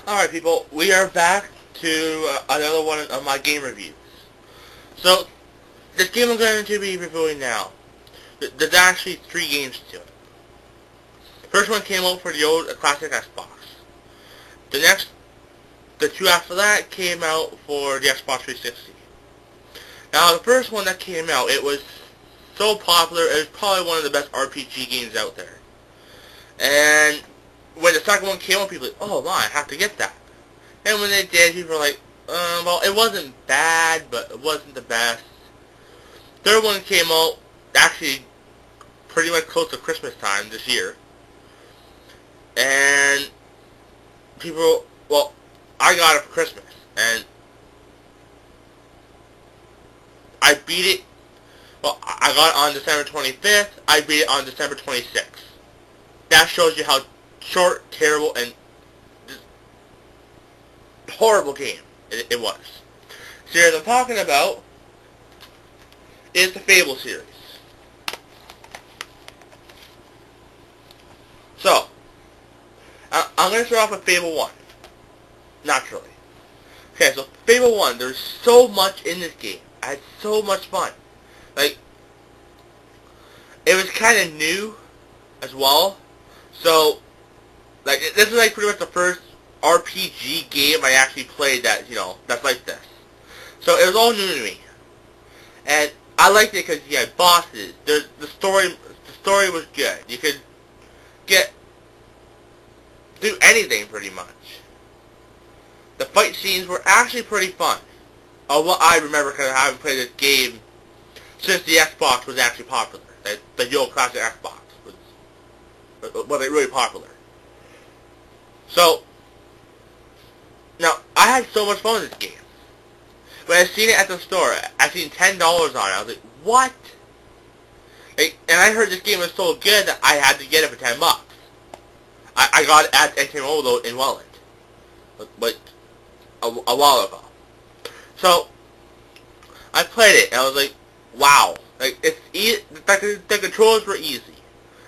Alright people, we are back to another one of my game reviews. So, this game I'm going to be reviewing now, there's actually 3 games to it. The first one came out for the old classic Xbox. The 2 after that came out for the Xbox 360. Now, the first one that came out, it was so popular, it was probably one of the best RPG games out there. And when the second one came out, people were like, oh my, I have to get that. And when they did, people were like, well, it wasn't bad, but it wasn't the best. Third one came out, actually, pretty much close to Christmas time this year. And people, well, I got it for Christmas, and I beat it, well, I got it on December 25th, I beat it on December 26th. That shows you how short, terrible, and horrible game it was. The series I'm talking about is the Fable series. So, I'm going to start off with Fable 1, naturally. Okay, so Fable 1, there's so much in this game. I had so much fun. Like, it was kind of new as well. So, like, this is like pretty much the first RPG game I actually played that, that's like this. So it was all new to me. And I liked it because you had bosses. The story was good. You could do anything pretty much. The fight scenes were actually pretty fun. What I remember, because I haven't played this game since the Xbox was actually popular. The old classic Xbox was really popular. So, now, I had so much fun with this game. When I seen it at the store, I seen $10 on it. I was like, what? Like, and I heard this game was so good that I had to get it for $10. I got it at Entertainment Overload in Welland. Like, a while ago. So, I played it, and I was like, wow. Like, it's easy. The controls were easy.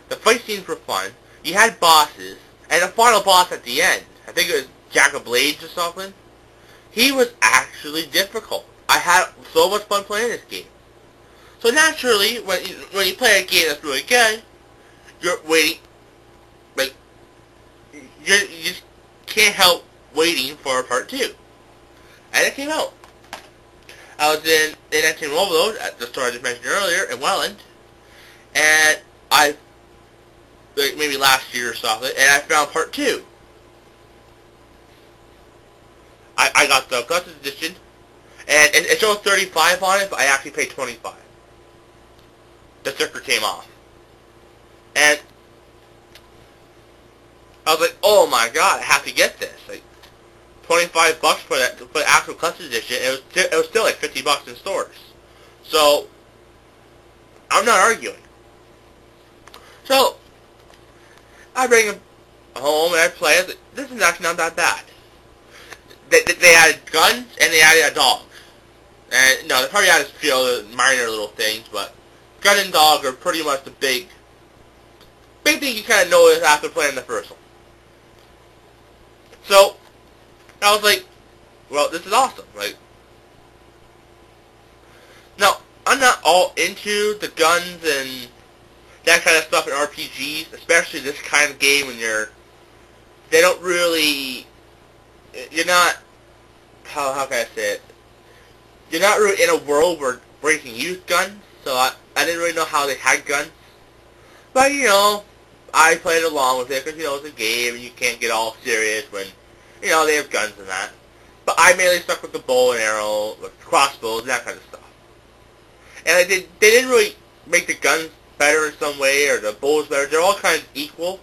The fight scenes were fun. You had bosses, and the final boss at the end, I think it was Jack of Blades or something, he was actually difficult. I had so much fun playing this game. So naturally, when you play a game that's really good, you're waiting, like, you just can't help waiting for part 2. And it came out. I was in Entertainment Overload at the store I just mentioned earlier in Welland, and like maybe last year or something, and I found part 2. I got the collector's edition, and it shows 35 on it, but I actually paid 25. The sticker came off. And I was like, oh my god, I have to get this. Like, $25 for the actual collector's edition. It was still like $50 in stores. So, I'm not arguing. So, I bring him home and I play it. This is actually not that bad. They added guns and they added a dog. And no, they probably added a few minor little things, but gun and dog are pretty much the big thing you kind of notice after playing the first one. So I was like, well, this is awesome. Like, now I'm not all into the guns and that kind of stuff in RPGs, especially this kind of game when they don't really, you're not, how can I say it, you're not really in a world where you can use guns, so I didn't really know how they had guns, but I played along with it, because it's a game, and you can't get all serious when, they have guns and that, but I mainly stuck with the bow and arrow, with crossbows, and that kind of stuff, and they didn't really make the guns better in some way, or the bows better. They're all kind of equal.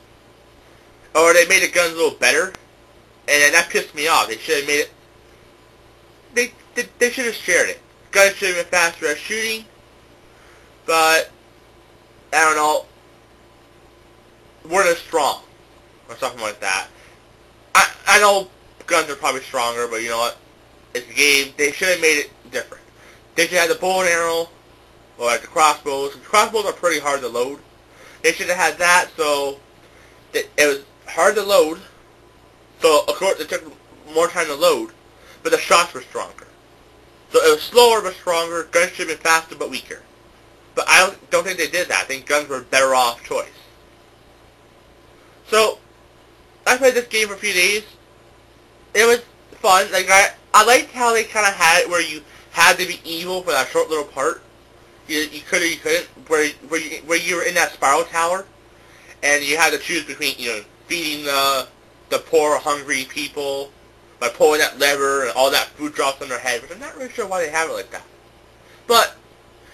Or they made the guns a little better, and that pissed me off. They should have made it. They should have shared it. Guns should have been faster at shooting, but I don't know, weren't as strong or something like that. I know guns are probably stronger, but you know what? It's a game. They should have made it different. They should have the bow and arrow. Or like the crossbows. The crossbows are pretty hard to load. They should have had that, so it was hard to load. So of course it took more time to load, but the shots were stronger. So it was slower but stronger, guns should have been faster but weaker. But I don't think they did that. I think guns were a better off choice. So, I played this game for a few days. It was fun. Like I liked how they kind of had it where you had to be evil for that short little part. You could or you couldn't. Where you were in that spiral tower, and you had to choose between feeding the poor hungry people by pulling that lever and all that food drops on their head. Which I'm not really sure why they have it like that. But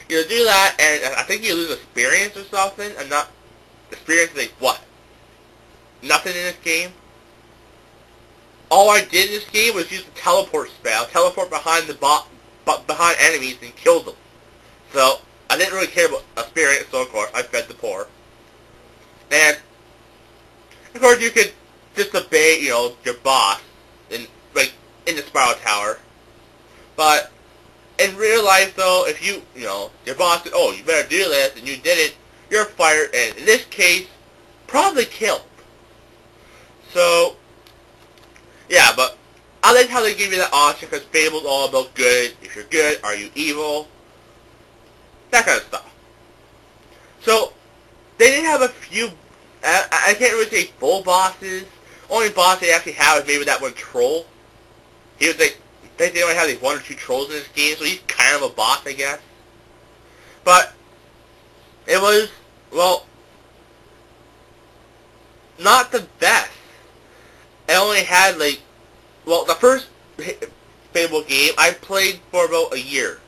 you do that, and I think you lose experience or something. And not experience like what? Nothing in this game. All I did in this game was use the teleport spell, teleport behind behind enemies and kill them. So I didn't really care about experience. So of course I fed the poor, and of course you could disobey your boss in the spiral tower. But in real life though, if your boss said, "Oh, you better do this," and you did it, you're fired, and in this case, probably killed. So, yeah, but I like how they give you that option, because Fable's all about good. If you're good, are you evil? That kind of stuff. So, they did have a few, I can't really say full bosses. Only boss they actually have is maybe that one troll. He was like, they only have like 1 or 2 trolls in this game, so he's kind of a boss, I guess. But, it was, well, not the best. I only had the first Fable game I played for about a year.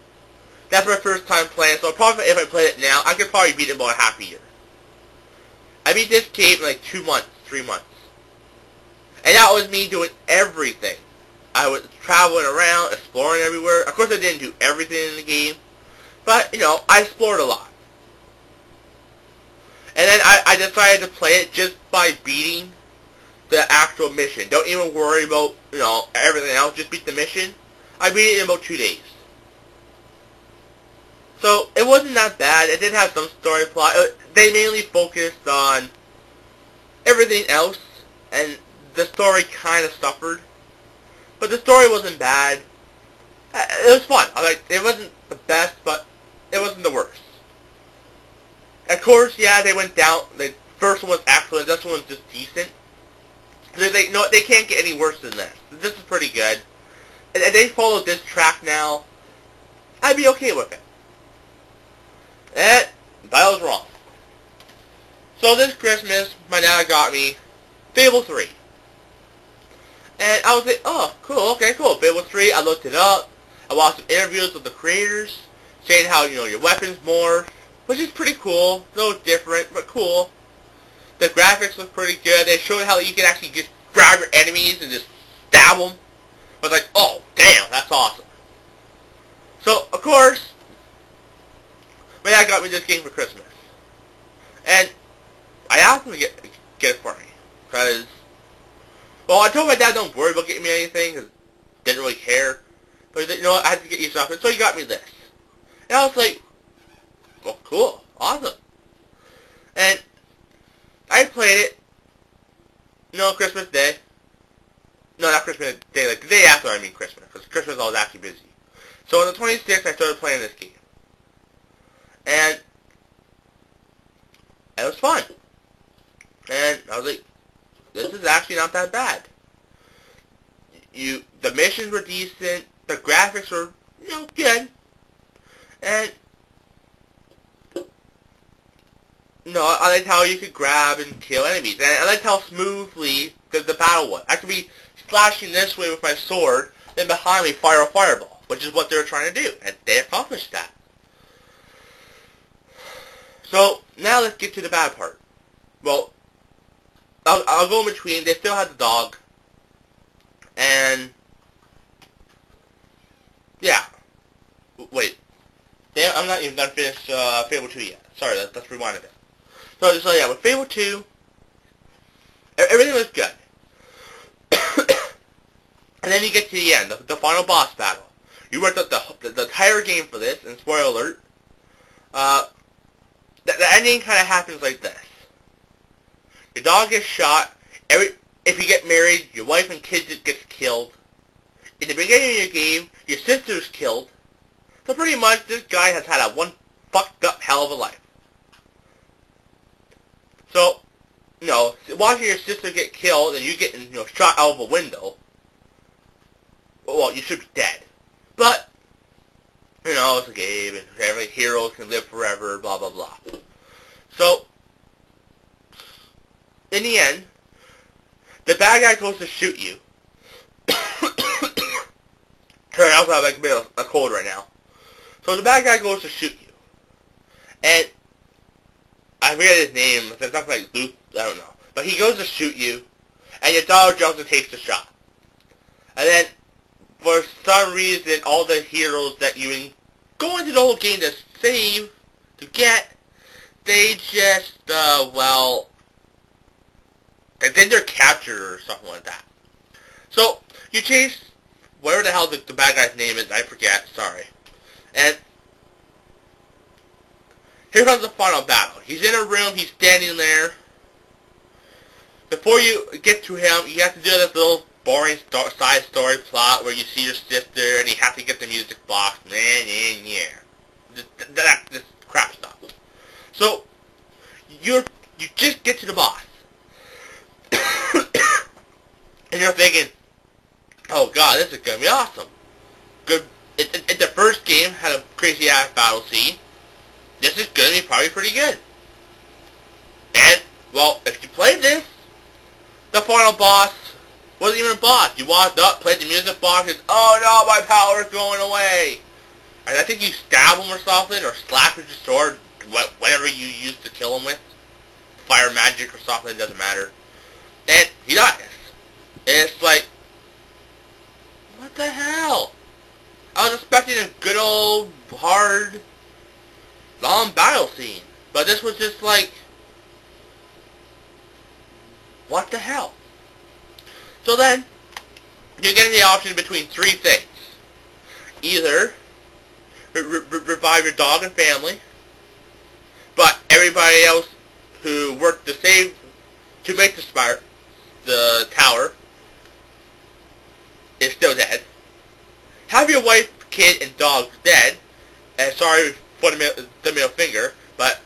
That's my first time playing, so probably if I played it now, I could probably beat it in about a half a year. I beat this game in 2 months, 3 months. And that was me doing everything. I was traveling around, exploring everywhere. Of course I didn't do everything in the game, but, I explored a lot. And then I decided to play it just by beating the actual mission. Don't even worry about, everything else. Just beat the mission. I beat it in about 2 days. So, it wasn't that bad. It did have some story plot. They mainly focused on everything else, and the story kind of suffered. But the story wasn't bad. It was fun. It wasn't the best, but it wasn't the worst. Of course, yeah, they went down. The first one was excellent. This one was just decent. They can't get any worse than this. This is pretty good. And they followed this track now, I'd be okay with it. But I was wrong. So this Christmas, my dad got me Fable 3. And I was like, oh, cool, okay, cool. Fable 3, I looked it up. I watched some interviews with the creators, saying how, your weapons morph, which is pretty cool. A little different, but cool. The graphics look pretty good. They showed how you can actually just grab your enemies and just stab them. I was like, oh, damn, that's awesome. So, of course, my dad got me this game for Christmas. And I asked him to get it for me. Because, well, I told my dad don't worry about getting me anything, because he didn't really care. But he said, I had to get you something. So he got me this. And I was like, well, cool, awesome. And I played it, Christmas Day. No, not Christmas Day, the day after, Christmas. Because Christmas I was actually busy. So on the 26th, I started playing this game. And it was fun. And I was like, this is actually not that bad. The missions were decent, the graphics were, good. And I liked how you could grab and kill enemies. And I liked how smoothly the battle was. I could be slashing this way with my sword, then behind me fire a fireball, which is what they were trying to do. And they accomplished that. So, now let's get to the bad part. Well, I'll go in between. They still had the dog. And, yeah. Wait. Damn, I'm not even done to finish Fable 2 yet. Sorry, let's rewind a bit. So yeah, with Fable 2, everything was good. And then you get to the end, the final boss battle. You worked up the entire game for this, and spoiler alert, the ending kind of happens like this. Your dog gets shot, if you get married, your wife and kids gets killed, in the beginning of your game, your sister's killed. So pretty much, this guy has had a one fucked up hell of a life. So, you know, watching your sister get killed and you getting, you know, shot out of a window, well, you should be dead. But, you know, it's a game, and every hero can live forever, blah, blah, blah. So, in the end, the bad guy goes to shoot you. Sorry, I also have like a bit of a cold right now. So the bad guy goes to shoot you. And, I forget his name, it's something like Luke, I don't know. But he goes to shoot you, and your dog jumps and takes the shot. And then, for some reason, all the heroes that you go into the whole game to save, to get, they just, well, and then they're captured or something like that. So, you chase, whatever the hell the bad guy's name is, I forget, sorry. And, here comes the final battle. He's in a room, he's standing there. Before you get to him, you have to do this little boring side story plot where you see your sister and you have to get the music box. This crap stuff. So, you just get to the boss. And you're thinking, oh god, this is going to be awesome. Good. The first game had a crazy ass battle scene. This is going to be probably pretty good. And, well, if you played this, the final boss wasn't even a boss. You walked up, played the music box, and oh no, my power's going away. And I think you stab him or something, or slap with your sword, whatever you used to kill him with. Fire magic or something, doesn't matter. And he dies. And it's like, what the hell? I was expecting a good old, hard, long battle scene. But this was just like, what the hell? So then, you're getting the option between three things. Either revive your dog and family, but everybody else who worked to make the tower is still dead. Have your wife, kid, and dog dead, and sorry for the middle finger, but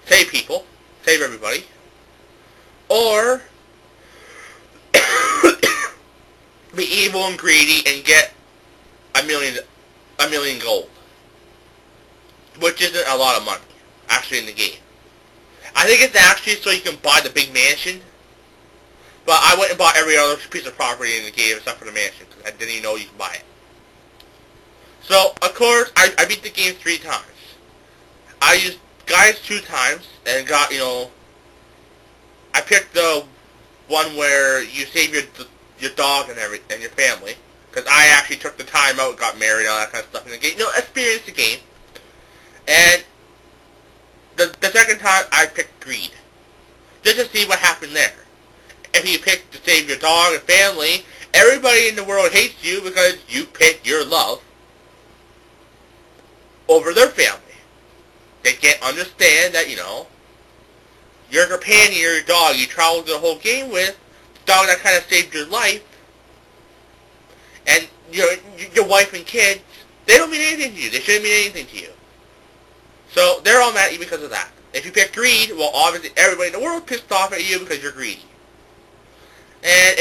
save people, save everybody. Or be evil and greedy and get a million gold, which isn't a lot of money, actually, in the game. I think it's actually so you can buy the big mansion, but I went and bought every other piece of property in the game except for the mansion, because I didn't even know you could buy it. So, of course, I beat the game 3 times. I used guides 2 times, and got, you know, I picked the one where you save your dog and your family, because I actually took the time out, got married, all that kind of stuff in the game. You know, experienced the game. And the second time, I picked greed, just to see what happened there. If you pick to save your dog and family, everybody in the world hates you because you picked your love over their family. They can't understand that, you know, your companion, your dog, you traveled the whole game with, the dog that kind of saved your life, and your wife and kids, they don't mean anything to you. They shouldn't mean anything to you. So they're all mad at you because of that. If you pick greed, well, obviously everybody in the world pissed off at you because you're greedy. And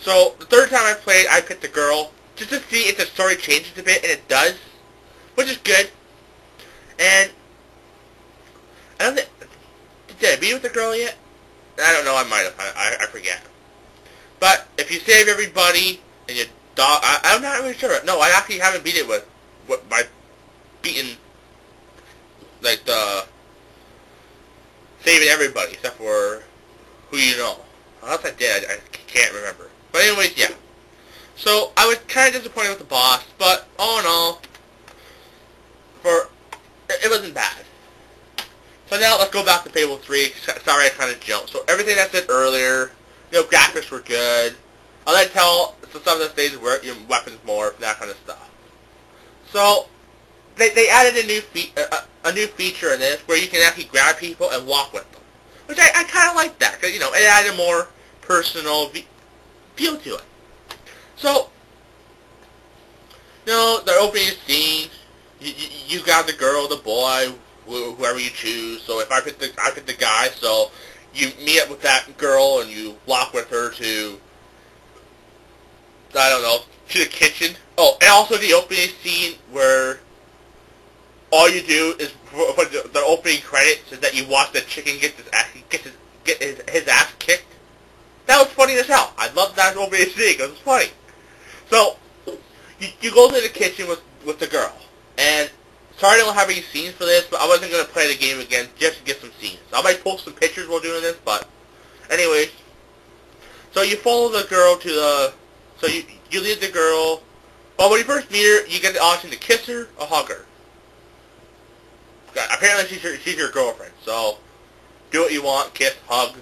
so the third time I played, I picked the girl, just to see if the story changes a bit, and it does, which is good. And I don't think, did I beat with the girl yet? I don't know, I might have, I forget. But if you save everybody, and your dog, I'm not really sure. No, I actually haven't beat it by beating, like, saving everybody, except for who you know. Unless I did, I can't remember. But anyways, yeah. So, I was kind of disappointed with the boss, but all in all, it wasn't bad. So now let's go back to Fable 3. Sorry I kind of jumped. So everything I said earlier, you know, graphics were good. I'll let tell some of the stages where your weapons morph, that kind of stuff. So they added a new feature in this where you can actually grab people and walk with them, which I kind of like that, because, you know, it added a more personal feel to it. So No, the opening scene, you got the girl, the boy, whoever you choose. So if I pick the guy. So you meet up with that girl and you walk with her to, I don't know, to the kitchen. Oh, and also the opening scene where all you do is for the opening credits is that you watch the chicken get his ass kicked. That was funny as hell. I loved that opening scene because it was funny. So you go to the kitchen with the girl, and sorry I don't have any scenes for this, but I wasn't going to play the game again just to get some scenes. I might post some pictures while doing this, but anyways. So you follow the girl to the, so you lead the girl, well when you first meet her, you get the option to kiss her or hug her. Apparently she's your girlfriend, so do what you want, kiss, hug.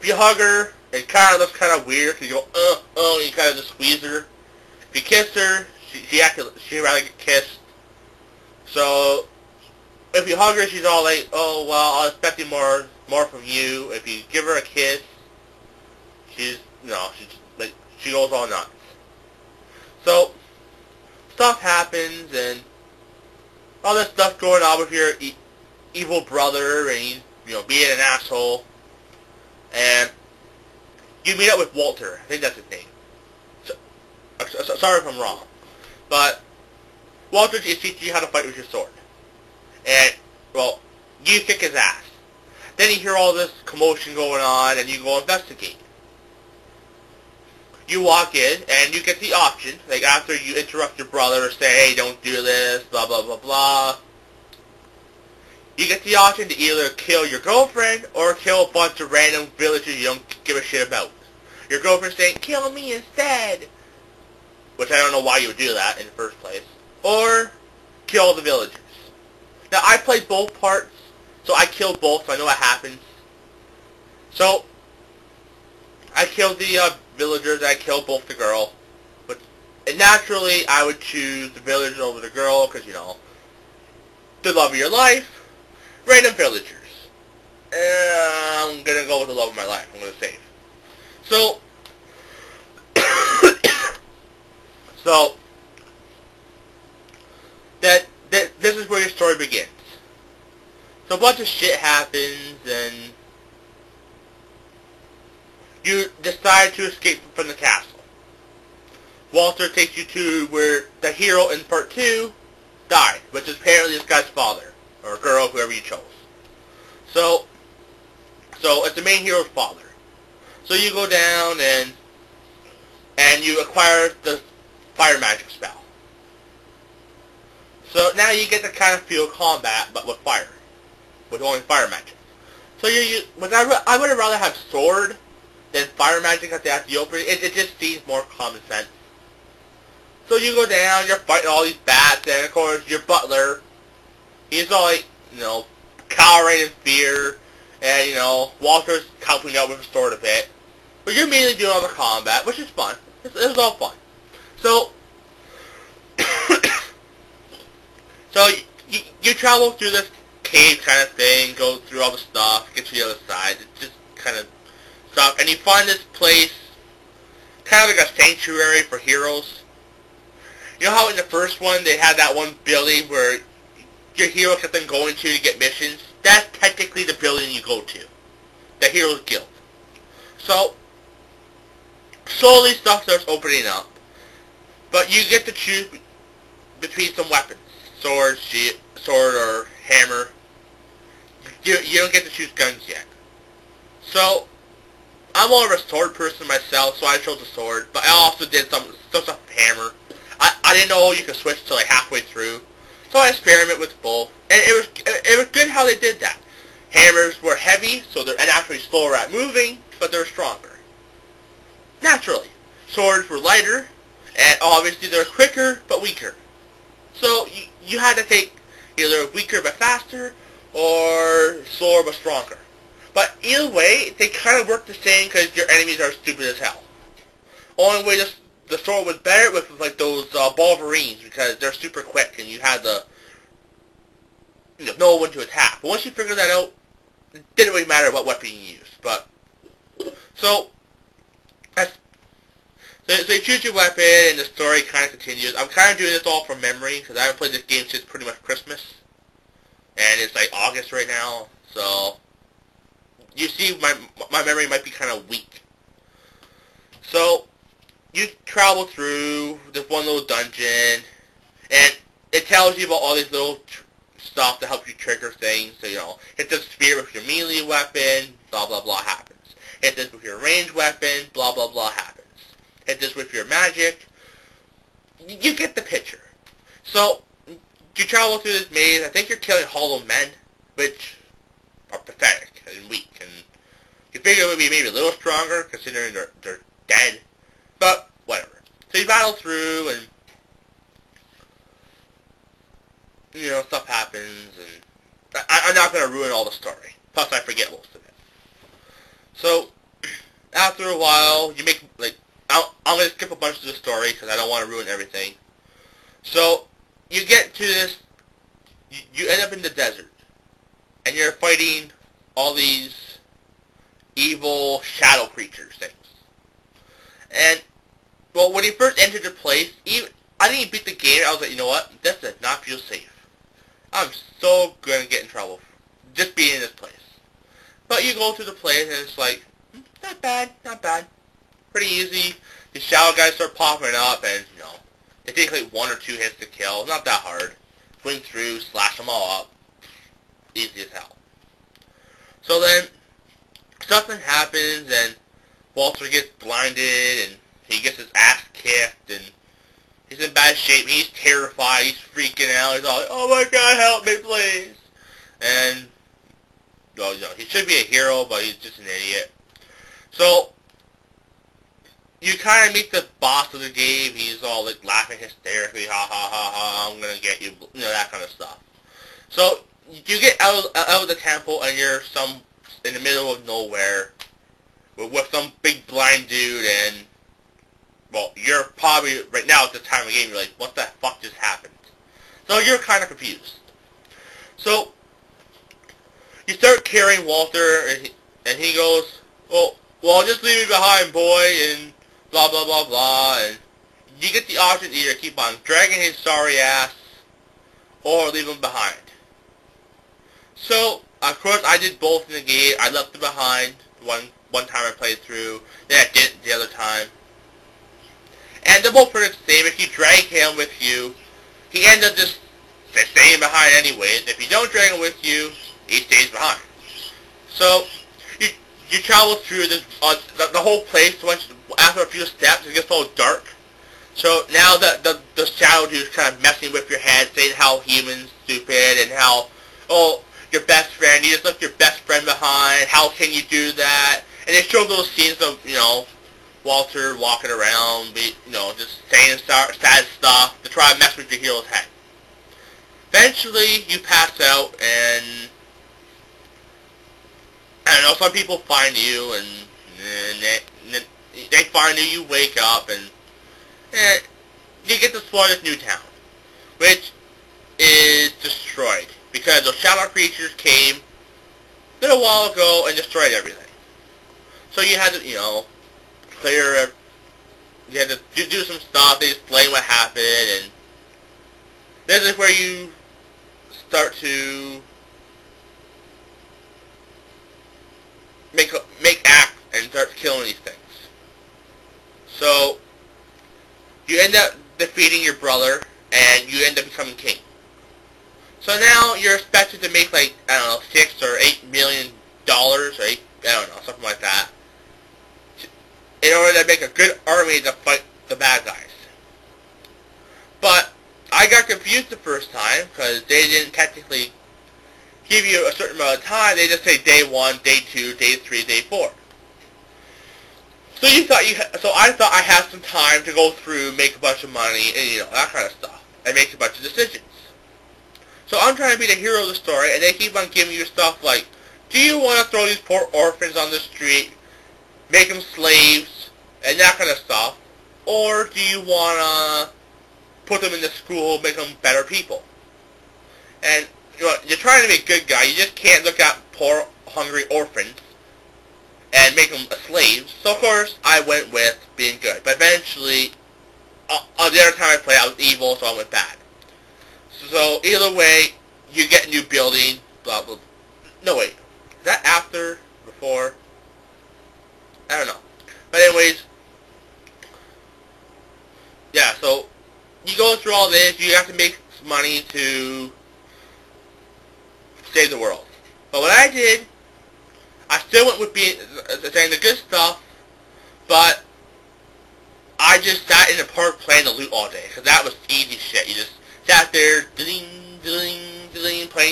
If you hug her, it kind of looks kind of weird, because you go, and you kind of just squeeze her. If you kiss her, she'd rather get kissed. So, if you hug her, she's all like, oh, well, I was expecting more from you. If you give her a kiss, she's like, she goes all nuts. So, stuff happens, and all this stuff going on with your evil brother, and he's, being an asshole. And you meet up with Walter. I think that's his name. Sorry if I'm wrong. But Walter teaches you how to fight with your sword. And, well, you kick his ass. Then you hear all this commotion going on, and you go investigate. You walk in, and you get the option, like after you interrupt your brother or say, hey, don't do this, blah, blah, blah, blah. You get the option to either kill your girlfriend or kill a bunch of random villagers you don't give a shit about. Your girlfriend's saying, kill me instead. Which I don't know why you would do that in the first place. Or kill the villagers. Now, I played both parts, so I killed both, so I know what happens. So, I killed the villagers, and I killed both the girl. And naturally, I would choose the villagers over the girl, because, the love of your life. Random villagers. I'm gonna go with the love of my life. I'm gonna save. So, this is where your story begins. So a bunch of shit happens, and you decide to escape from the castle. Walter takes you to where the hero in part 2 died, which is apparently this guy's father. Or girl, whoever you chose. So it's the main hero's father. So you go down and you acquire the fire magic spell. So now you get to kind of feel combat, but with fire. With only fire magic. So I would rather have sword than fire magic at the opening. It just seems more common sense. So you go down, you're fighting all these bats, and of course your butler, he's all like, cowering in fear, and, Walter's helping out with his sword a bit. But you're mainly doing all the combat, which is fun. It was all fun. So, you travel through this cave kind of thing, go through all the stuff, get to the other side, it's just kind of stuff, and you find this place, kind of like a sanctuary for heroes. You know how in the first one, they had that one building where your hero kept on going to get missions? That's technically the building you go to. The Heroes Guild. So, slowly stuff starts opening up. But you get to choose between some weapons. Sword or hammer. You don't get to choose guns yet. So, I'm more of a sword person myself, so I chose a sword. But I also did some stuff with hammer. I didn't know you could switch till like halfway through. So I experimented with both, and it was good how they did that. Hammers were heavy, so they're naturally slower at moving, but they're stronger. Naturally. Swords were lighter, and obviously they're quicker, but weaker. So you had to take either weaker but faster, or slower but stronger. But either way, they kind of work the same because your enemies are stupid as hell. Only way the sword was better with like those Wolverines, because they're super quick and you had to know when to attack. But once you figured that out, it didn't really matter what weapon you used. But so So you choose your weapon, and the story kind of continues. I'm kind of doing this all from memory, because I haven't played this game since pretty much Christmas. And it's like August right now, so you see my memory might be kind of weak. So you travel through this one little dungeon, and it tells you about all these little stuff to help you trigger things. So, hit the spear with your melee weapon, blah blah blah happens. Hit this with your ranged weapon, blah blah blah happens. Hit this with your magic. You get the picture. So, you travel through this maze. I think you're killing hollow men, which are pathetic and weak. And you figure it would be maybe a little stronger, considering they're dead. But, whatever. So you battle through, and stuff happens, and I'm not going to ruin all the story. Plus, I forget most of it. So, after a while, you make, I'm going to skip a bunch of the story, because I don't want to ruin everything. So, you get to this, you end up in the desert, and you're fighting all these evil shadow creatures things. And, well, when you first entered the place, I didn't even beat the game. I was like, you know what? This does not feel safe. I'm so going to get in trouble just being in this place. But you go through the place, and it's like, not bad, not bad. Pretty easy. The shadow guys start popping up, and, it takes like 1 or 2 hits to kill. Not that hard. Swing through, slash them all up. Easy as hell. So then, something happens, and Walter gets blinded, and he gets his ass kicked, and he's in bad shape. He's terrified. He's freaking out. He's all like, oh my god, help me, please. And, well, he should be a hero, but he's just an idiot. So, you kind of meet the boss of the game. He's all like laughing hysterically, ha ha ha ha, I'm gonna get you, that kind of stuff. So, you get out of the temple, and you're in the middle of nowhere with some big blind dude, and, well, you're probably, right now at this time of the game, you're like, what the fuck just happened? So you're kind of confused. So, you start carrying Walter, and he goes, well, just leave me behind, boy, and blah, blah, blah, blah, and you get the option to either keep on dragging his sorry ass, or leave him behind. So, of course, I did both in the game. I left him behind one time I played through, then I didn't the other time. And they're both pretty the same. If you drag him with you, he ends up just staying behind anyways. If you don't drag him with you, he stays behind. So, you travel through this, the whole place. Once after a few steps, it gets all dark. So now the shadow dude's kind of messing with your head, saying how humans stupid, and how, your best friend, you just left your best friend behind, how can you do that? And they show those scenes of, Walter walking around, just saying sad stuff to try to mess with your hero's head. Eventually, you pass out, and I don't know, some people find you, and they find you, you wake up, and you get to explore this new town, which is destroyed, because those shadow creatures came a little while ago and destroyed everything. So you had to, clear, you had to do some stuff, they explain what happened, and this is where you start to make acts and start killing these things. So, you end up defeating your brother, and you end up becoming king. So now you're expected to make like, I don't know, $6 or $8 million, or I don't know, something like that, in order to make a good army to fight the bad guys. But I got confused the first time, because they didn't technically give you a certain amount of time. They just say day 1, day 2, day 3, day 4. So I thought I had some time to go through, make a bunch of money, and that kind of stuff, and make a bunch of decisions. So I'm trying to be the hero of the story, and they keep on giving you stuff like, do you want to throw these poor orphans on the street, make them slaves, and that kind of stuff, or do you want to put them in the school, make them better people? And you're trying to be a good guy. You just can't look at poor, hungry orphans and make them slaves. So of course I went with being good. But eventually, the other time I played, I was evil, so I went bad. So either way, you get a new building. Blah blah. No wait, is that after, before? I don't know. But anyways, yeah. So you go through all this. You have to make money to save the world. But what I did, I still went with being saying the good stuff, but I just sat in the park playing the loot all day, because that was easy shit. You just sat there, playing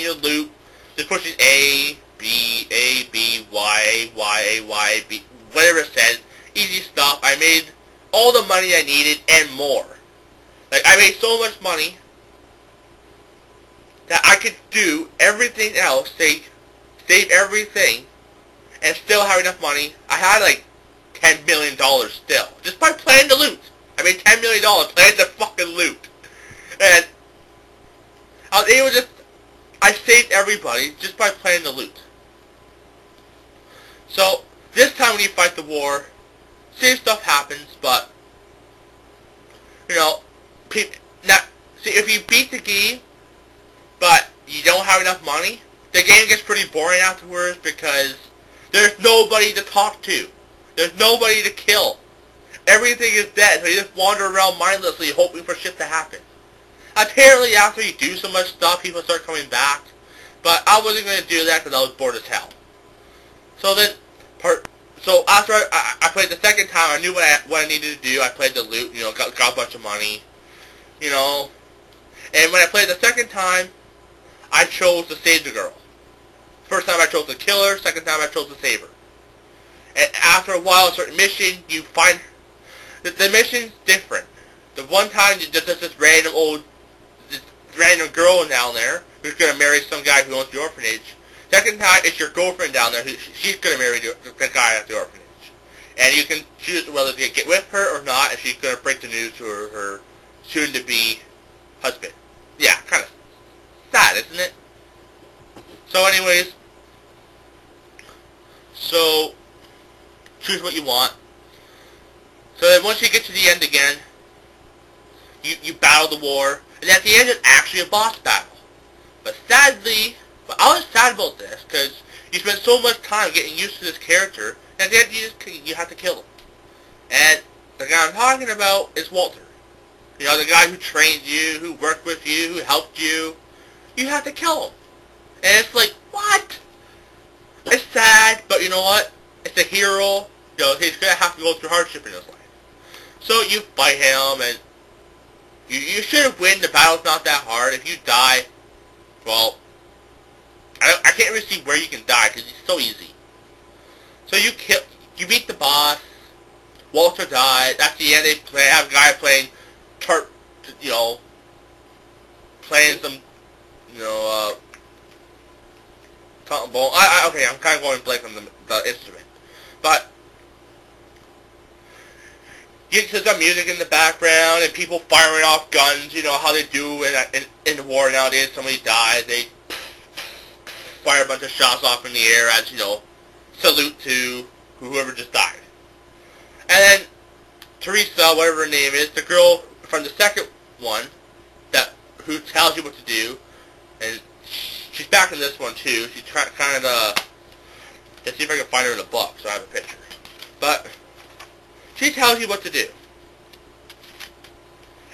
your loot, just pushing A, B, Y, B, whatever it says. Easy stuff. I made all the money I needed and more. Like, I made so much money that I could do everything else, save everything, and still have enough money. I had like $10 million still, just by playing the loot. I made $10 million playing the fucking loot. And I was able to, I saved everybody just by playing the loot. So, this time when you fight the war, same stuff happens, but, you know, see, if you beat the game, but you don't have enough money, the game gets pretty boring afterwards because there's nobody to talk to. There's nobody to kill. Everything is dead, so you just wander around mindlessly hoping for shit to happen. Apparently after you do so much stuff, people start coming back, but I wasn't going to do that because I was bored as hell. So then, after I played the second time, I knew what I needed to do. I played the loot, you know, got a bunch of money, you know. And when I played the second time, I chose to save the girl. First time I chose to kill her, second time I chose to save her. And after a while, a certain mission, you find the mission's different. The one time there's this random girl down there who's gonna marry some guy who owns the orphanage. Second time, it's your girlfriend down there she's gonna marry the guy at the orphanage. And you can choose whether to get with her or not, and she's gonna break the news to her soon-to-be husband. Yeah, kind of sad, isn't it? So anyways, so choose what you want. So then once you get to the end again, you battle the war, and at the end it's actually a boss battle. But sadly, I was sad about this, because you spend so much time getting used to this character, and at the end you have to kill him. And the guy I'm talking about is Walter. You know, the guy who trained you, who worked with you, who helped you. You have to kill him. And it's like, what? It's sad, but you know what? It's a hero. You know, he's going to have to go through hardship in his life. So you fight him, and you should win. The battle's not that hard. If you die, well, I can't really see where you can die, because it's so easy. So you beat the boss. Walter died. At the end, they have a guy playing playing some, trombone. Okay, I'm kind of going blank on the instrument, but you get some music in the background and people firing off guns. You know how they do in the war nowadays. Somebody dies, they fire a bunch of shots off in the air as, salute to whoever just died. And then Teresa, whatever her name is, the girl from the second one, who tells you what to do, and she's back in this one too. She's kind of, let's see if I can find her in the book, so I have a picture. But she tells you what to do.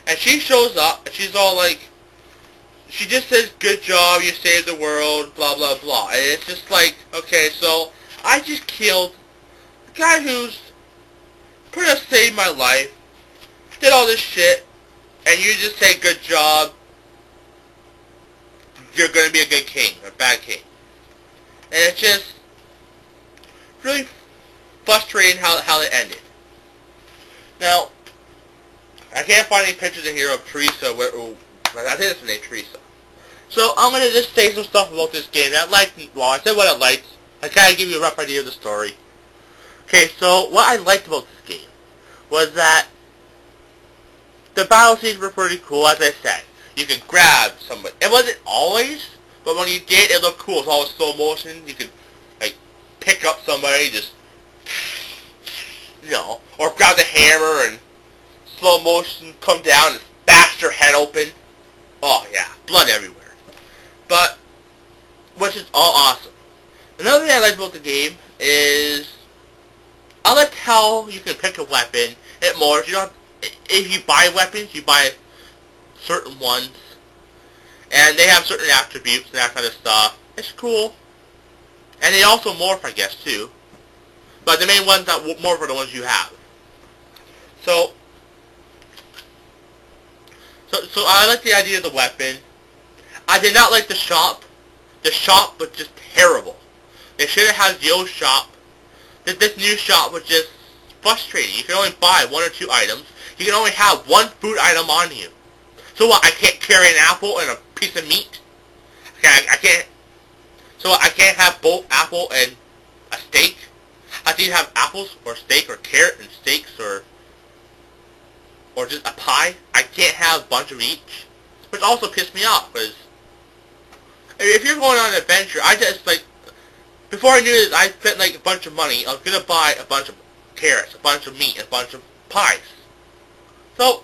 And she shows up, and she's all like, she just says, good job, you saved the world, blah, blah, blah. And it's just like, okay, so I just killed the guy who's pretty much saved my life, did all this shit, and you just say, good job, you're going to be a good king, a bad king. And it's just really frustrating how it ended. Now, I can't find any pictures in here of Teresa, I think it's her name, Teresa. So I'm going to just say some stuff about this game that I said what I liked. I kind of give you a rough idea of the story. Okay, so what I liked about this game was that the battle scenes were pretty cool, as I said. You could grab somebody. It wasn't always, but when you did, it looked cool. It's always slow motion. You could, pick up somebody, just or grab the hammer and slow motion come down and bash your head open. Oh yeah, blood everywhere. But, which is all awesome. Another thing I like about the game is, I like how you can pick a weapon. It morphs. You don't. If you buy weapons, you buy certain ones, and they have certain attributes and that kind of stuff. It's cool, and they also morph, I guess, too. But the main ones that morph are the ones you have. So I like the idea of the weapon. I did not like the shop. The shop was just terrible. They should have had the old shop. This new shop was just frustrating. You can only buy 1 or 2 items. You can only have 1 food item on you. So what, I can't carry an apple and a piece of meat? I can't. So what, I can't have both apple and a steak? I can either have apples or steak or carrot and steaks or just a pie. I can't have a bunch of each. Which also pissed me off, because if you're going on an adventure, I just, like, before I knew this, I spent, like, a bunch of money. I was going to buy a bunch of carrots, a bunch of meat, and a bunch of pies. So,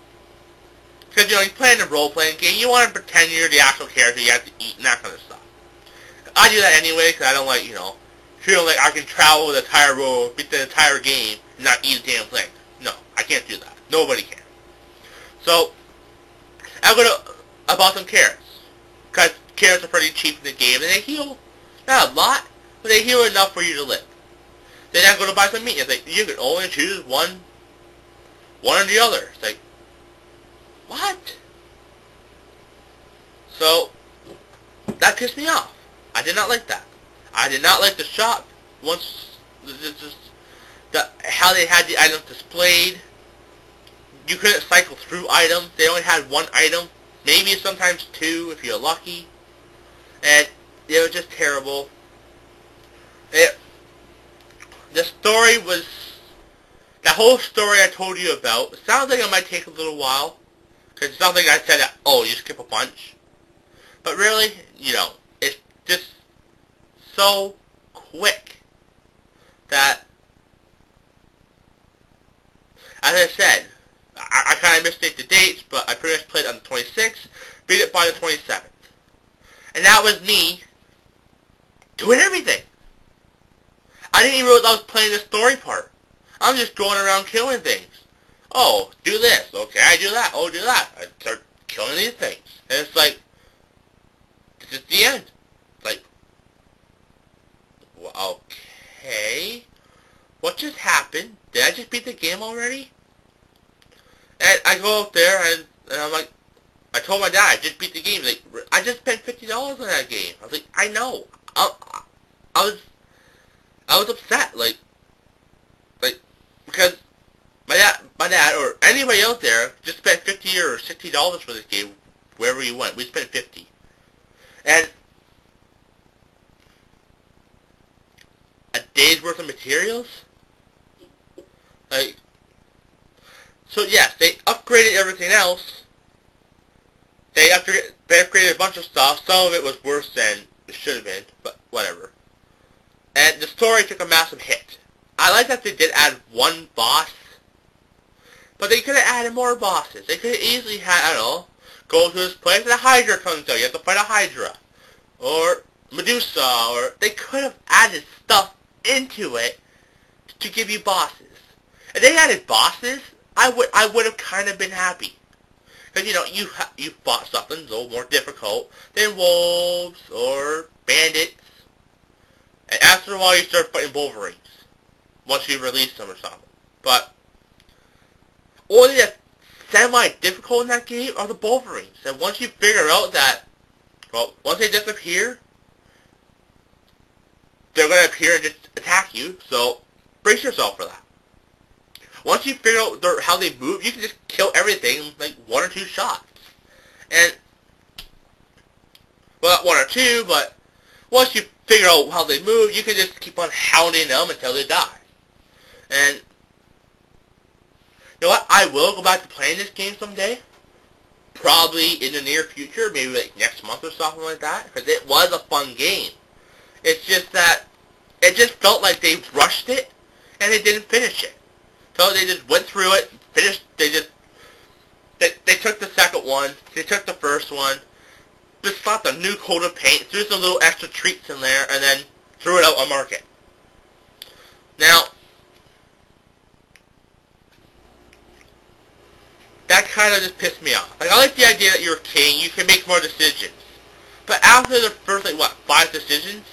because, you're playing a role-playing game, you want to pretend you're the actual character you have to eat and that kind of stuff. I do that anyway, because I don't like, feeling like I can travel the entire road, beat the entire game, and not eat a damn thing. No, I can't do that. Nobody can. So, I bought some carrots, because carrots are pretty cheap in the game, and they heal, not a lot, but they heal enough for you to live. Then I'm going to buy some meat, and it's like, you can only choose one or the other. It's like, what? So, that pissed me off. I did not like that. I did not like the shop. How they had the items displayed. You couldn't cycle through items. They only had 1 item. Maybe sometimes 2 if you're lucky. And it was just terrible. The story was... That whole story I told you about, it sounds like it might take a little while. Because it sounds like I said that, oh, you skip a bunch. But really, it's just so quick that, as I said, I kind of mistake the dates, but I pretty much played on the 26th, beat it by the 27th. And that was me doing everything. I didn't even realize I was playing the story part. I'm just going around killing things. Oh, do this. Okay, I do that. Oh, do that. I start killing these things. And it's like, this is the end. Like, well, okay. What just happened? Did I just beat the game already? And I go up there and I'm like, I told my dad I just beat the game. Like, I just spent $50 on that game. I was like, I know. I was upset. Like, because my dad or anybody out there just spent $50 or $60 for this game wherever you went. We spent $50. And a day's worth of materials? Like, so yes, they upgraded everything else. They upgraded a bunch of stuff. Some of it was worse than it should have been, but whatever. And the story took a massive hit. I like that they did add 1 boss, but they could have added more bosses. They could have easily had, I don't know, go to this place and a Hydra comes out. You have to fight a Hydra. Or Medusa, or they could have added stuff into it to give you bosses. If they added bosses, I would have kind of been happy. Because, you fought something a little more difficult than wolves or bandits. And after a while, you start fighting Wolverines. Once you release them or something. But only that's semi-difficult in that game are the Wolverines. And once you figure out that, well, once they disappear, they're going to appear and just attack you. So, brace yourself for that. Once you figure out how they move, you can just kill everything in like 1 or 2 shots. And, well, not 1 or 2, but once you figure out how they move, you can just keep on hounding them until they die. And, you know what? I will go back to playing this game someday. Probably in the near future, maybe like next month or something like that. Because it was a fun game. It's just that, it just felt like they rushed it, and they didn't finish it. So they just went through it, finished, they took the second one, they took the first one, just slapped a new coat of paint, threw some little extra treats in there, and then threw it out on market. Now, that kind of just pissed me off. Like, I like the idea that you're a king, you can make more decisions. But after the first, like, what, 5 decisions?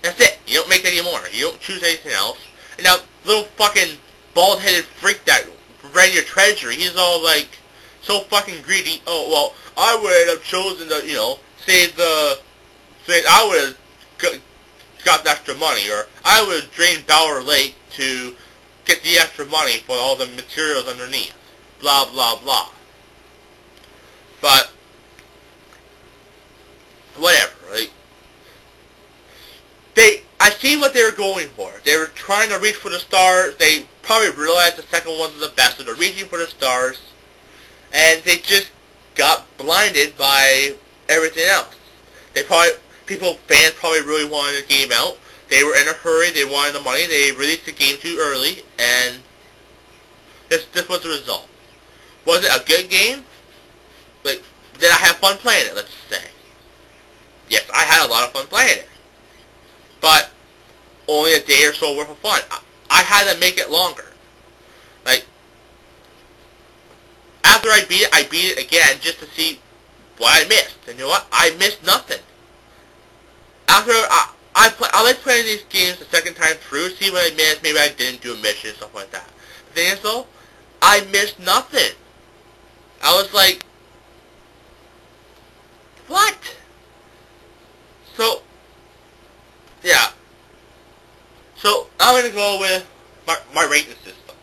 That's it. You don't make any more. You don't choose anything else. And now, little fucking bald-headed freak that ran your treasury, he's all, like, so fucking greedy. Oh, well, I would have chosen to, I would have got the extra money, or I would have drained Bower Lake to get the extra money for all the materials underneath. Blah, blah, blah. But, whatever, like, I see what they were going for. They were trying to reach for the stars. They probably realized the second one's the best, so they're reaching for the stars. And they just got blinded by everything else. Fans probably really wanted the game out. They were in a hurry. They wanted the money. They released the game too early, and this was the result. Was it a good game? Like, did I have fun playing it? Let's say. Yes, I had a lot of fun playing it. But only a day or so worth of fun. I had to make it longer. Like, after I beat it again just to see what I missed. And you know what? I missed nothing. After I like playing these games the second time through, see what I missed. Maybe I didn't do a mission, stuff like that. The thing is though, I missed nothing. I was like, what? So, yeah. So, I'm going to go with my rating system.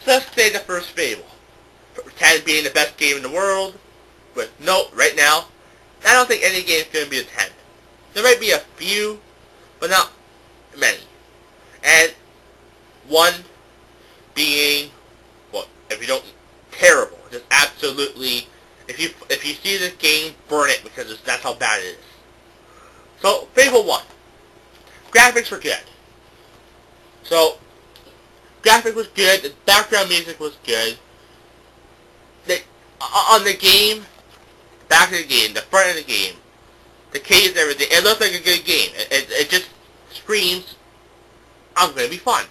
So let's say the first Fable. 10 being the best game in the world. With no, right now, I don't think any game is going to be a 10. There might be a few, but not many. And 1 being, well, if you don't, terrible. Just absolutely, if you see this game, burn it because that's how bad it is. So, Fable 1. Graphics were good. So, graphics was good, the background music was good. On the game, back of the game, the front of the game, the caves, everything, it looks like a good game. It just screams, I'm going to be fun.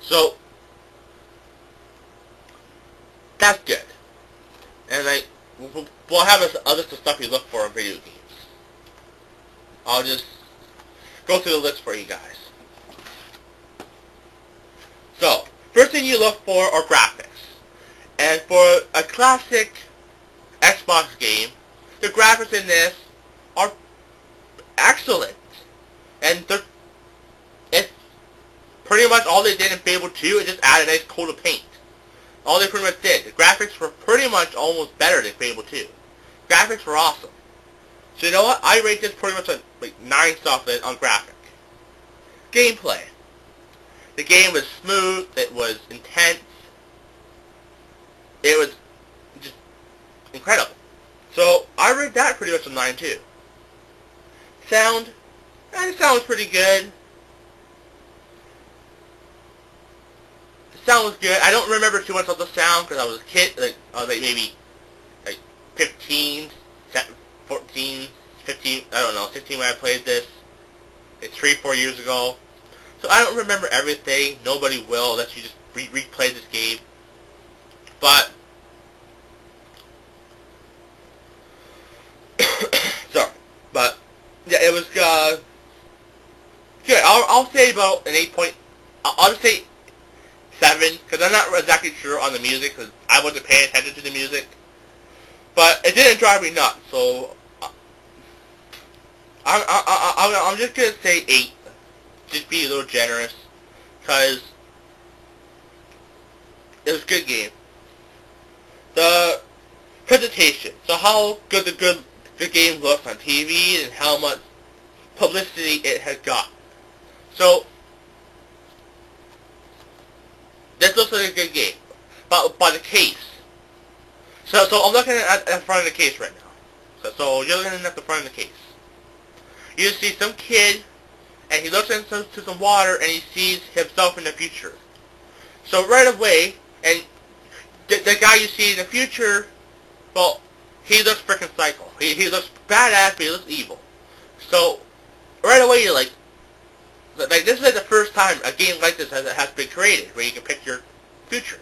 So, that's good. And like, we'll have other stuff you look for in video games. I'll just go through the list for you guys. So, first thing you look for are graphics. And for a classic Xbox game, the graphics in this are excellent. And it's pretty much all they did in Fable 2 is just add a nice coat of paint. All they pretty much did. The graphics were pretty much almost better than Fable 2. Graphics were awesome. So you know what? I rate this pretty much like 9 something on graphic. Gameplay. The game was smooth. It was intense. It was just incredible. So I rate that pretty much a 9 too. Sound. The sound was pretty good. The sound was good. I don't remember too much of the sound because I was a kid. Like, I was like maybe like 15, 14, 15, I don't know, 16 when I played this. It's 3-4 years ago. So I don't remember everything. Nobody will unless you just replay this game. But, sorry. But, yeah, it was, good. I'll say about an 8 I'll just say 7, because I'm not exactly sure on the music, because I wasn't paying attention to the music. But it didn't drive me nuts, so I'm just gonna say 8. Just be a little generous, because it was a good game. The presentation, so how good the game looks on TV and how much publicity it has got. So this looks like a good game, but by the case. So I'm looking at the front of the case right now. So you're looking at the front of the case. You see some kid, and he looks into some water, and he sees himself in the future. So right away, and the guy you see in the future, well, he looks freaking psycho. He looks badass, but he looks evil. So right away you're like this is like the first time a game like this has been created, where you can pick your future.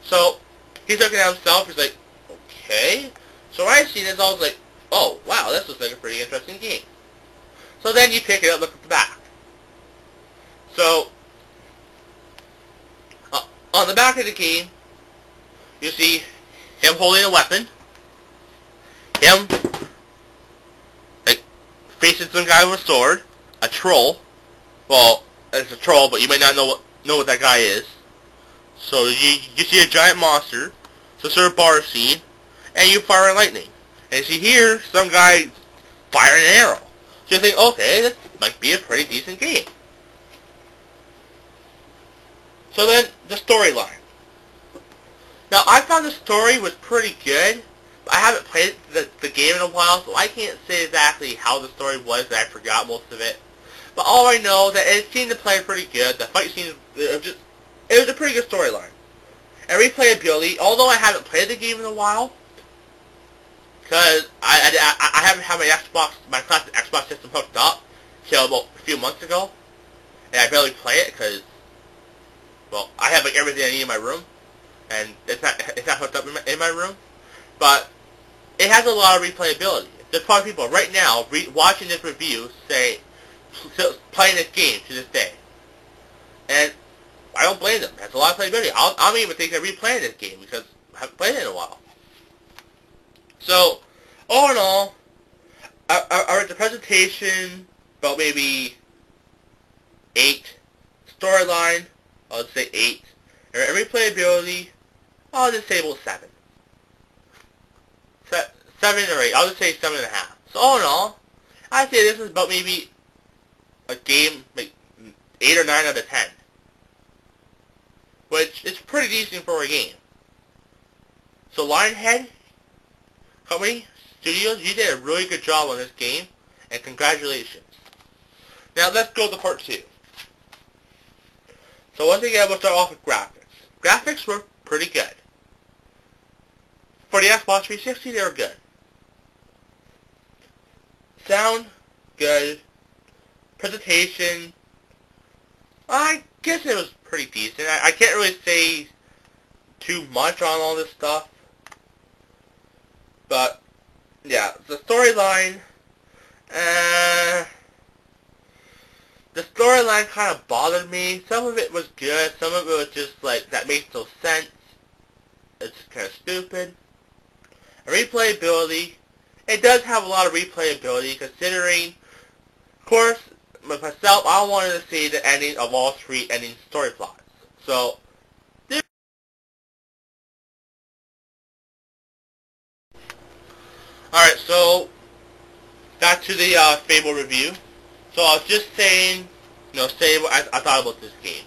So he's looking at himself. He's like, okay. So when I see this, I was like, oh wow, this looks like a pretty interesting game. So then you pick it up, look at the back. So on the back of the game, you see him holding a weapon, him like facing some guy with a sword, a troll. Well, it's a troll, but you might not know what that guy is. So you see a giant monster, some sort of bar scene, and you fire lightning. And you see here some guy firing an arrow. So you think, okay, this might be a pretty decent game. So then the storyline. Now I found the story was pretty good. But I haven't played the game in a while, so I can't say exactly how the story was. I forgot most of it. But all I know that it seemed to play pretty good. The fight scene, it was a pretty good storyline. And replayability, although I haven't played the game in a while, because I haven't had my classic Xbox system hooked up till about a few months ago, and I barely play it because, well, I have like everything I need in my room, and it's not hooked up in my room, but it has a lot of replayability. There's probably people right now watching this review say, playing this game to this day. And I don't blame them. It has a lot of playability. I'm even thinking of replaying this game because I haven't played it in a while. So, all in all, I read the presentation about maybe 8. Storyline, I'll say 8. And replayability, I'll just say about 7. 7 or 8. I'll just say 7.5. So all in all, I'd say this is about maybe a game like 8 or 9 out of 10, which is pretty decent for a game. So Lionhead Company Studios, you did a really good job on this game, and congratulations. Now let's go to part 2. So once again, we'll start off with graphics. Graphics were pretty good. For the Xbox 360, they were good. Sound, good. Presentation, I guess it was pretty decent. I can't really say too much on all this stuff. But, yeah, the storyline, the storyline kind of bothered me. Some of it was good, some of it was just like, that makes no sense. It's just kind of stupid. And replayability, it does have a lot of replayability considering, of course, with myself, I wanted to see the ending of all 3 ending story plots. So, alright, so, back to the Fable review. So I was just saying, saying what I thought about this game.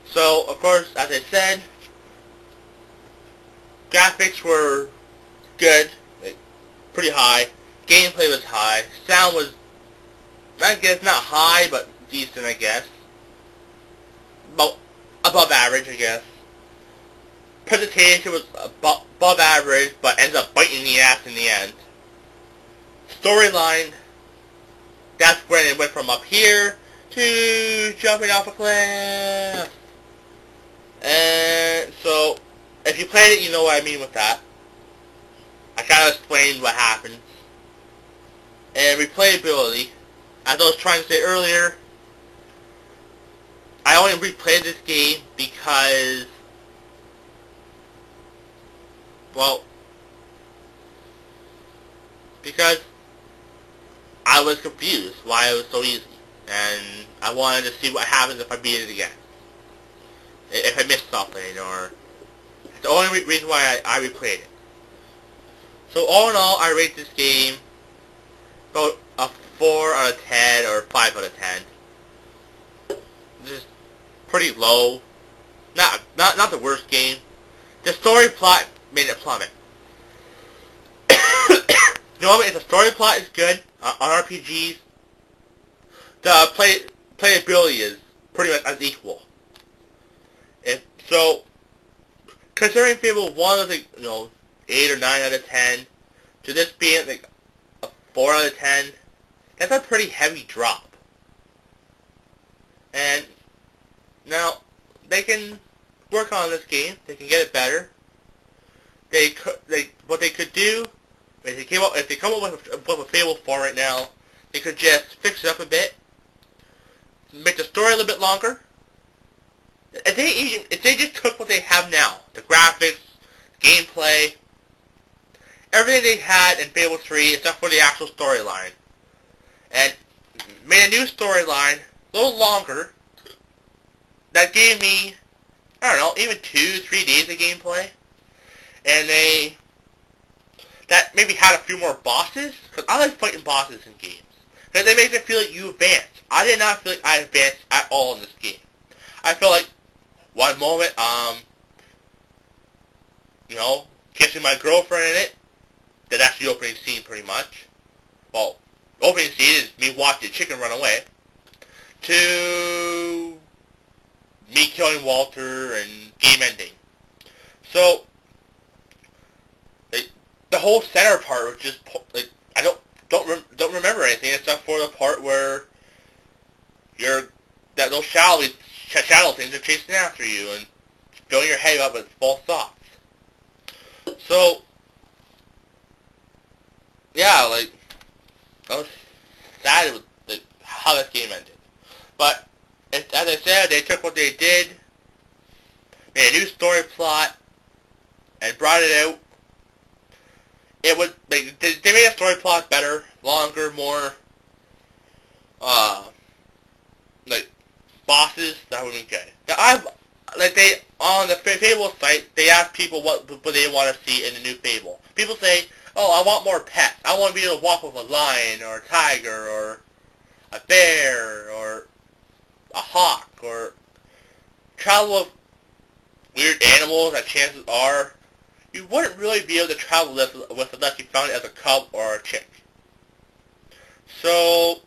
So, of course, as I said, graphics were good, like, pretty high. Gameplay was high. Sound was, I guess, not high, but decent, I guess. About above average, I guess. Presentation was above average, but ends up biting the ass in the end. Storyline, that's when it went from up here to jumping off a cliff. And so, if you played it, you know what I mean with that. I kind of explained what happens. And replayability, as I was trying to say earlier, I only replayed this game because, well, because I was confused why it was so easy. And I wanted to see what happens if I beat it again. If I missed something, or... It's the only reason why I replayed it. So all in all, I rate this game about a 4 out of 10 or 5 out of 10. Just pretty low. Not the worst game. The story plot made it plummet. Normally, if the story plot is good on RPGs, the playability is pretty much as equal. So, considering Fable 1 was like, 8 or 9 out of 10, to this being like a 4 out of 10, that's a pretty heavy drop. And now, they can work on this game, they can get it better. What they could do, if they come up with a Fable 4 right now, they could just fix it up a bit, make the story a little bit longer. If they just took what they have now, the graphics, gameplay, everything they had in Fable 3 except for the actual storyline, and made a new storyline, a little longer, that gave me, I don't know, even 2-3 days of gameplay, and that maybe had a few more bosses, because I like fighting bosses in games, because they make it feel like you advance. I did not feel like I advanced at all in this game. I feel like one moment, kissing my girlfriend in it, that's the opening scene pretty much. Well, opening scene is me watching a chicken run away, to me killing Walter and game ending. So, the whole center part was just, I don't remember anything except for the part where those shadow things are chasing after you and filling your head up with false thoughts. So, yeah, I was sad with how this game ended. But, as I said, they took what they did, made a new story plot, and brought it out. They made a story plot better, longer, more, bosses. That would be good. Now, on the Fable site, they ask people what they want to see in a new Fable. People say, oh, I want more pets. I want to be able to walk with a lion, or a tiger, or a bear, or a hawk, or travel with weird animals that chances are you wouldn't really be able to travel with unless you found it as a cub or a chick. So,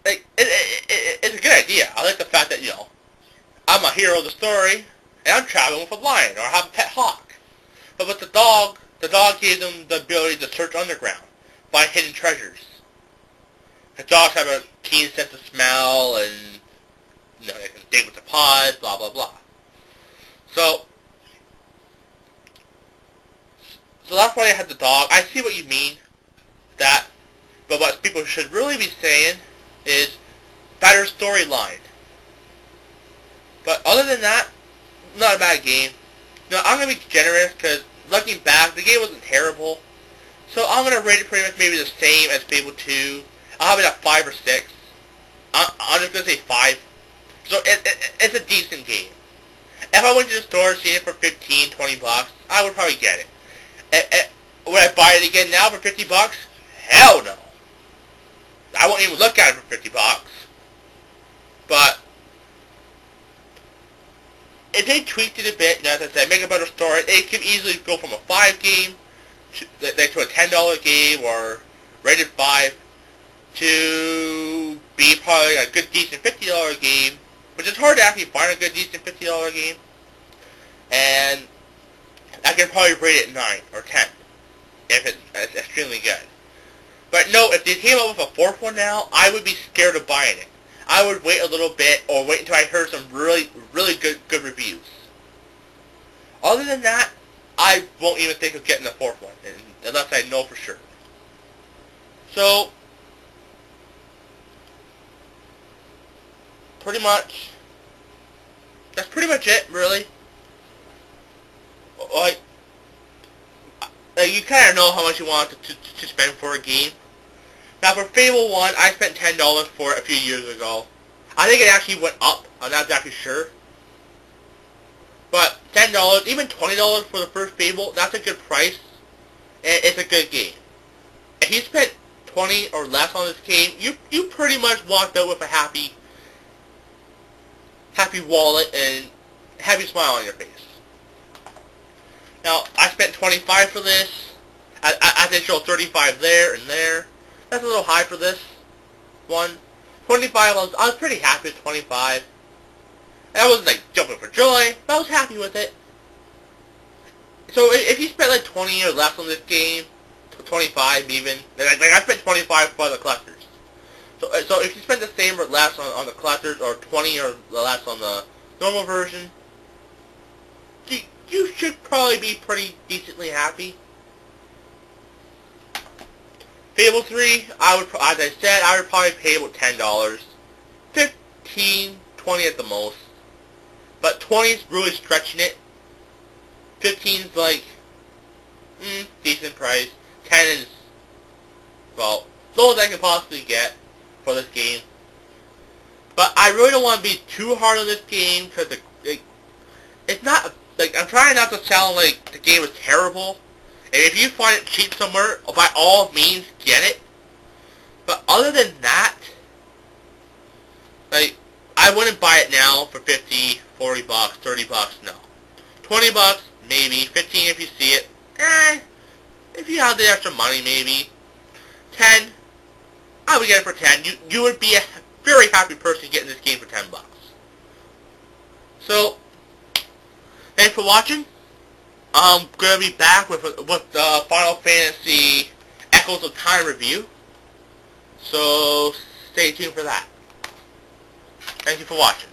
it's a good idea. I like the fact that, I'm a hero of the story, and I'm traveling with a lion, or I have a pet hawk. But with the dog gave them the ability to search underground, find hidden treasures. The dogs have a keen sense of smell, and, they can dig with the paws, blah, blah, blah. So that's why I had the dog. I see what you mean, but what people should really be saying is better storyline. But other than that, not a bad game. I'm going to be generous, because looking back, the game wasn't terrible. So I'm going to rate it pretty much maybe the same as Fable 2. I'll have it at 5 or 6. I'm just going to say 5. So it's a decent game. If I went to the store seeing it for $15-20, I would probably get it. Would I buy it again now for $50? Hell no. I won't even look at it for $50. But if they tweaked it a bit, as I said, make a better story, it could easily go from a 5 game to a $10 game or rated 5 to be probably a good decent $50 game, which is hard to actually find a good decent $50 game. And I can probably rate it 9 or 10 if it's extremely good. But no, if they came up with a 4th one now, I would be scared of buying it. I would wait a little bit, or wait until I heard some really, really good reviews. Other than that, I won't even think of getting the 4th one, unless I know for sure. So, that's pretty much it, really. You kind of know how much you want to spend for a game. Now, for Fable 1, I spent $10 for it a few years ago. I think it actually went up. I'm not exactly sure. But $10, even $20 for the first Fable, that's a good price. And it's a good game. If you spent $20 or less on this game, you pretty much walked out with a happy wallet and happy smile on your face. Now, I spent $25 for this. I did show $35 there and there. That's a little high for this one. $25, I was pretty happy with $25. I wasn't like jumping for joy, but I was happy with it. So if you spent like 20 or less on this game, 25 even, like I spent 25 for the collectors. So if you spend the same or less on the collectors, or 20 or less on the normal version, you should probably be pretty decently happy. Fable 3, as I said, I would probably pay about $10. 15, 20 at the most. But 20 is really stretching it. 15's like, decent price. 10 is, well, low as I can possibly get for this game. But I really don't want to be too hard on this game, because it's not, like, I'm trying not to sound like the game is terrible. And if you find it cheap somewhere, by all means, get it. But other than that, like, I wouldn't buy it now for 50, 40 bucks, 30 bucks, no. 20 bucks, maybe. 15 if you see it. If you have the extra money, maybe. 10, I would get it for 10. You would be a very happy person getting this game for 10 bucks. So, thanks for watching. I'm gonna be back with the Final Fantasy Echoes of Time review. So stay tuned for that. Thank you for watching.